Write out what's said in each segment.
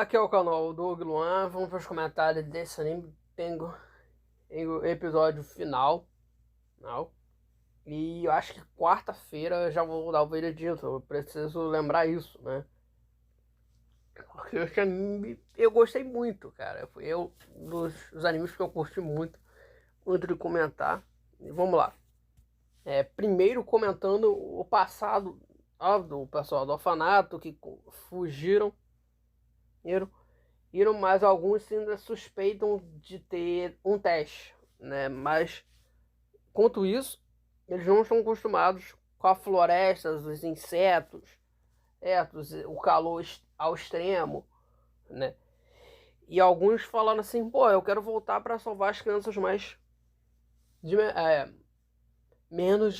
Aqui é o canal do Luan, vamos para os comentários desse anime. Tem o episódio final, não. E eu acho que quarta-feira eu já vou dar o veredito. Eu preciso lembrar isso, né? Porque esse anime eu gostei muito, cara. Foi um dos animes que eu curti muito de comentar. E vamos lá. Primeiro comentando o passado do pessoal do orfanato que fugiram. Mas alguns ainda suspeitam de ter um teste, né? Mas, quanto isso, eles não estão acostumados com a floresta, os insetos, o calor ao extremo, né? E alguns falaram assim, pô, eu quero voltar para salvar as crianças de menos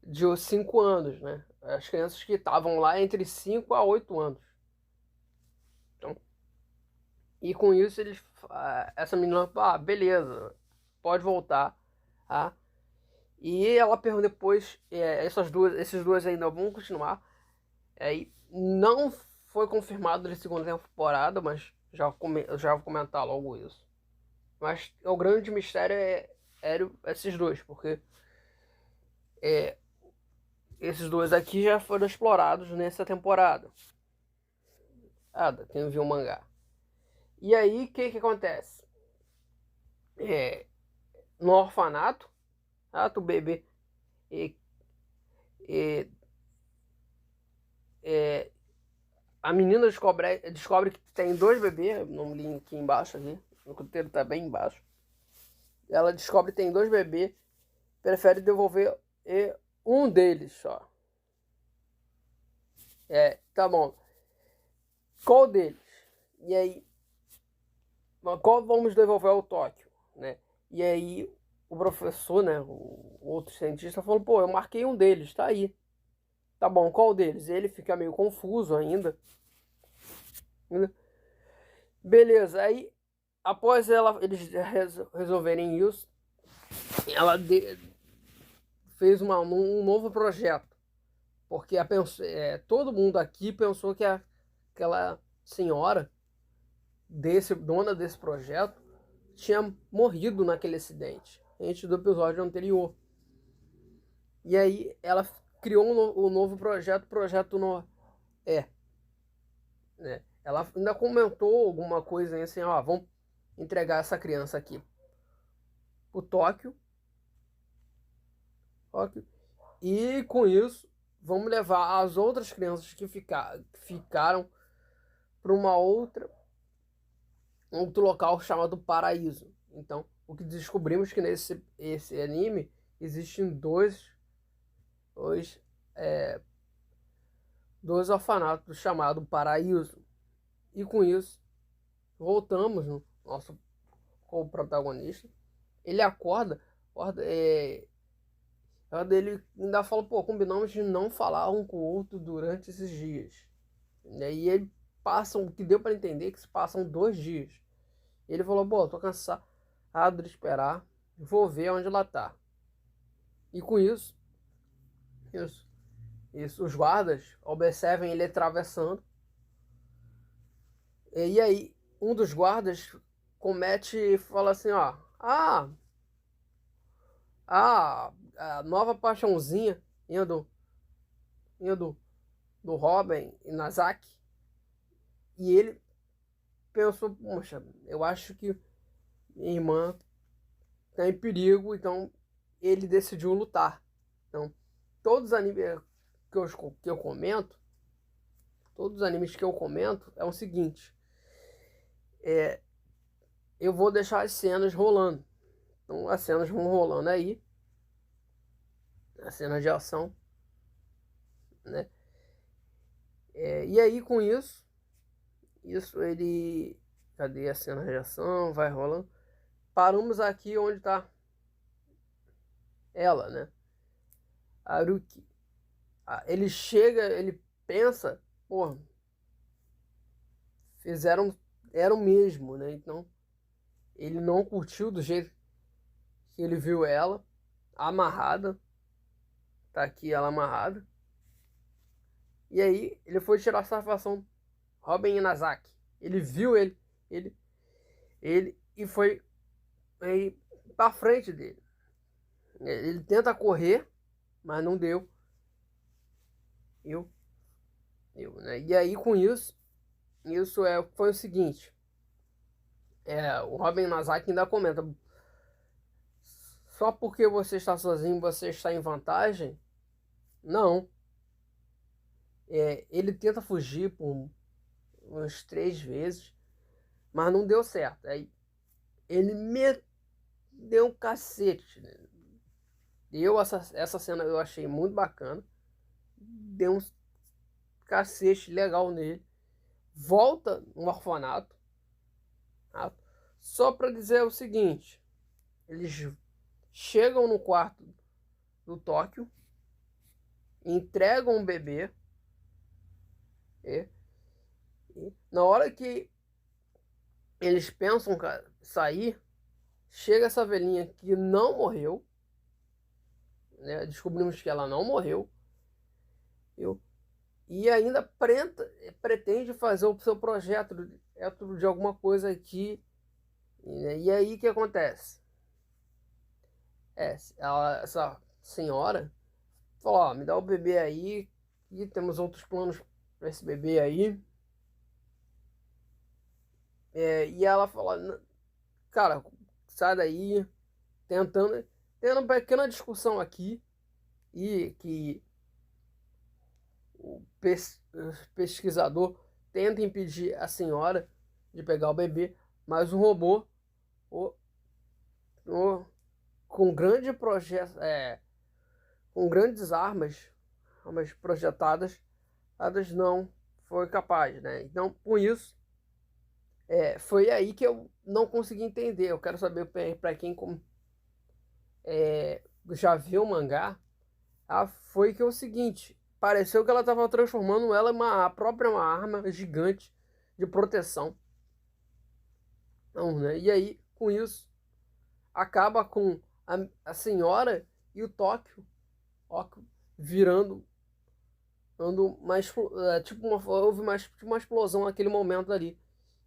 de 5 anos, né? As crianças que estavam lá entre 5 a 8 anos. Então, e com isso essa menina, beleza, pode voltar, tá? E ela perguntou depois, esses dois ainda vão continuar. Aí não foi confirmado na segunda temporada, mas já vou comentar logo isso. Mas o grande mistério é esses dois, porque é, esses dois aqui já foram explorados nessa temporada. Quem viu o mangá. E aí, o que acontece? No orfanato, o bebê e, e, é, a menina descobre que tem dois bebês, no link aqui embaixo aqui, o roteiro tá bem embaixo. Ela descobre que tem dois bebês, prefere devolver um deles só. Tá bom. Qual deles? E aí, qual vamos devolver ao Tóquio, né? E aí o professor, né, o outro cientista falou, pô, eu marquei um deles, tá aí. Tá bom, qual deles? Ele fica meio confuso ainda. Beleza, aí após eles resolverem isso, ela fez um novo projeto. Porque todo mundo aqui pensou que aquela senhora, dona desse projeto, tinha morrido naquele acidente, antes do episódio anterior. E aí ela criou um novo projeto no. É. Né? Ela ainda comentou alguma coisa assim, ó, vamos entregar essa criança aqui pro Tóquio, e com isso vamos levar as outras crianças que ficaram para outro local chamado Paraíso. Então, o que descobrimos que nesse esse anime existem dois, é, dois orfanatos chamados Paraíso. E com isso, voltamos no nosso co-protagonista. Ele acorda, ele ainda fala, pô, combinamos de não falar um com o outro durante esses dias. E aí ele o que deu para entender que se passam 2 dias. Ele falou, pô, tô cansado de esperar, vou ver onde ela tá. E com isso, os guardas observam ele atravessando. E aí, um dos guardas comete e fala assim, ó, a nova paixãozinha indo do Robin e Nazaki. E ele pensou, poxa, eu acho que minha irmã tá em perigo, então ele decidiu lutar. Então, todos os animes que eu comento, todos os animes que eu comento é o seguinte, eu vou deixar as cenas rolando. Então as cenas vão rolando aí, as cenas de ação, né? E aí com isso ele, cadê a cena de ação? Vai rolando. Paramos aqui onde tá ela, né? Haruki. Ele chega, ele pensa, pô, era o mesmo, né? Então ele não curtiu do jeito que ele viu ela amarrada. Tá aqui ela amarrada. E aí ele foi tirar satisfação Robin Inazaki. Ele viu ele e foi para frente dele. Ele tenta correr, mas não deu. Né? E aí com isso foi o seguinte. O Robin Inazaki ainda comenta: só porque você está sozinho, você está em vantagem? Não. Ele tenta fugir por umas 3 vezes, mas não deu certo. Aí ele me deu um cacete, né? Essa cena eu achei muito bacana. Deu um cacete legal nele. Volta no orfanato, tá? Só para dizer o seguinte: eles chegam no quarto do Tóquio, entregam um bebê, e na hora que eles pensam sair, chega essa velhinha que não morreu, né? Descobrimos que ela não morreu, e ainda pretende fazer o seu projeto de alguma coisa aqui, né? E aí o que acontece? Essa senhora falou: ó, me dá o bebê aí, e temos outros planos para esse bebê aí. E ela fala: cara, sai daí, tendo uma pequena discussão aqui, e que o pesquisador tenta impedir a senhora de pegar o bebê, mas o robô, com grande projeto, com grandes armas projetadas, não foi capaz, né? Então, com isso, foi aí que eu não consegui entender. Eu quero saber para quem já viu o mangá, foi que é o seguinte: pareceu que ela estava transformando ela em a própria uma arma gigante de proteção. Não, né? E aí, com isso, acaba com a senhora e o Tóquio virando houve uma explosão naquele momento ali.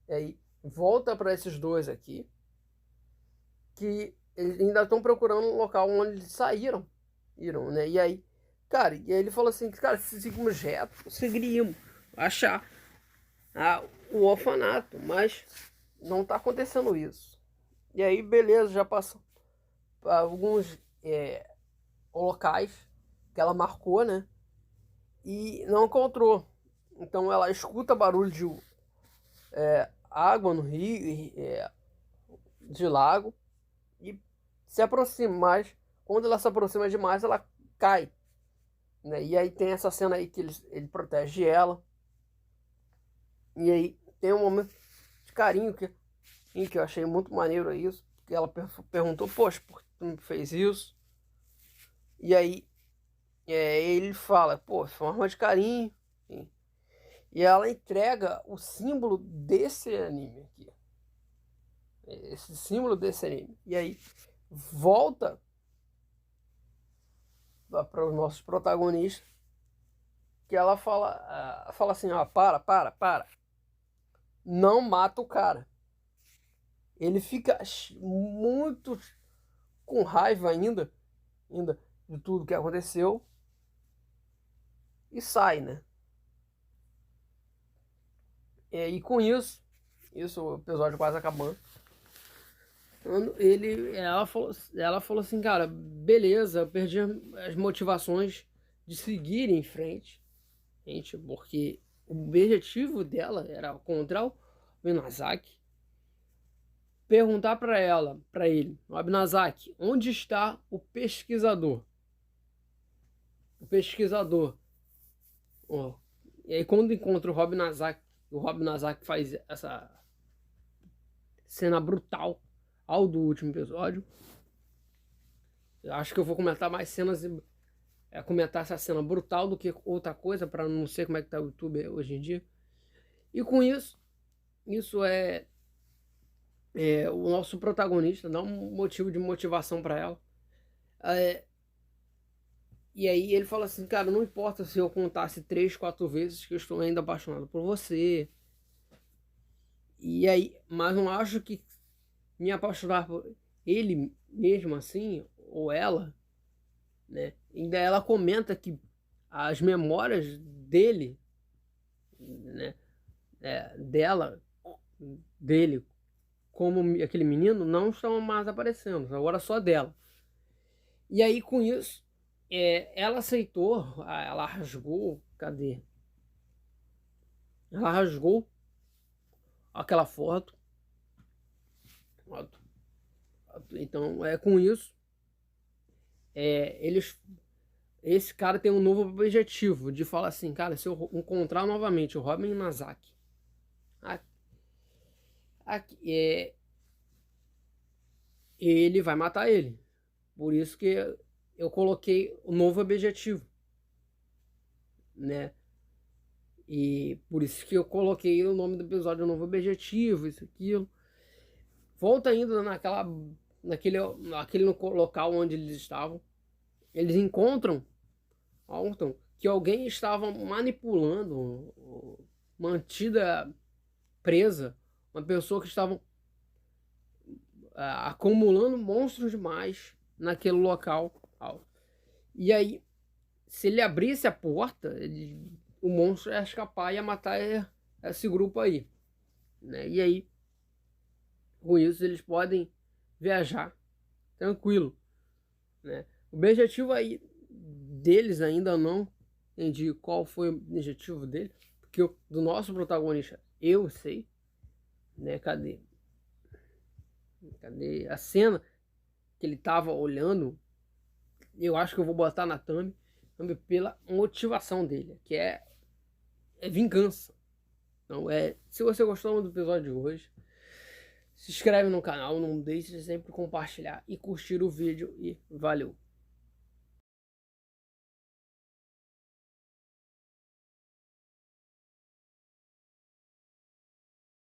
E aí volta para esses dois aqui, que eles ainda estão procurando um local onde eles saíram, né? E aí, cara, ele falou assim: cara, se seguimos reto, conseguiríamos achar o orfanato, mas não tá acontecendo isso. E aí, beleza, já passou alguns locais que ela marcou, né? E não encontrou. Então ela escuta barulho de água no rio, de lago, e se aproxima. Mas quando ela se aproxima demais, ela cai, né? E aí tem essa cena aí que ele protege ela. E aí tem um momento de carinho que eu achei muito maneiro isso. Que ela perguntou: poxa, por que tu me fez isso? E aí ele fala: pô, forma de carinho. Sim. E ela entrega o símbolo desse anime aqui. Esse símbolo desse anime. E aí volta para os nossos protagonistas, que ela fala assim: ó, para. Não mata o cara. Ele fica muito com raiva ainda de tudo que aconteceu, e sai, né? E com isso o episódio quase acabando. Ela falou assim: cara, beleza, eu perdi as motivações de seguir em frente, porque o objetivo dela era encontrar o Minazaki, perguntar para ele: Abinazaki, onde está o pesquisador? O pesquisador. E aí quando encontra o Robin Nazaki faz essa cena brutal do último episódio. Eu acho que eu vou comentar mais cenas, comentar essa cena brutal do que outra coisa, para não sei como é que tá o YouTube hoje em dia. E com isso o nosso protagonista dá um motivo de motivação para ela. E aí ele fala assim: cara, não importa se eu contasse 3, 4 vezes que eu estou ainda apaixonado por você, E aí, mas não acho que me apaixonar por ele mesmo assim, ou ela, né? Ainda ela comenta que as memórias dele, né, dele, como aquele menino, não estão mais aparecendo, agora só dela. E aí, com isso, ela aceitou, ela rasgou, cadê? Ela rasgou aquela foto. Então, com isso, esse cara tem um novo objetivo de falar assim, cara, se eu encontrar novamente o Robin Nazaki, ele vai matar ele. Por isso que eu coloquei o novo objetivo, né? E por isso que eu coloquei o nome do episódio Novo Objetivo, isso, aquilo. Volta ainda naquele local onde eles estavam. Eles encontram que alguém estava manipulando, mantida presa, uma pessoa que estava acumulando monstros demais naquele local. E aí, se ele abrisse a porta, o monstro ia escapar e ia matar esse grupo aí, né? E aí, com isso, eles podem viajar tranquilo, né? O objetivo aí deles ainda não entendi qual foi o objetivo dele, porque do nosso protagonista eu sei, né? Cadê a cena que ele tava olhando? Eu acho que eu vou botar na thumb pela motivação dele, que é vingança. Então, se você gostou do episódio de hoje, se inscreve no canal, não deixe de sempre compartilhar e curtir o vídeo, e valeu!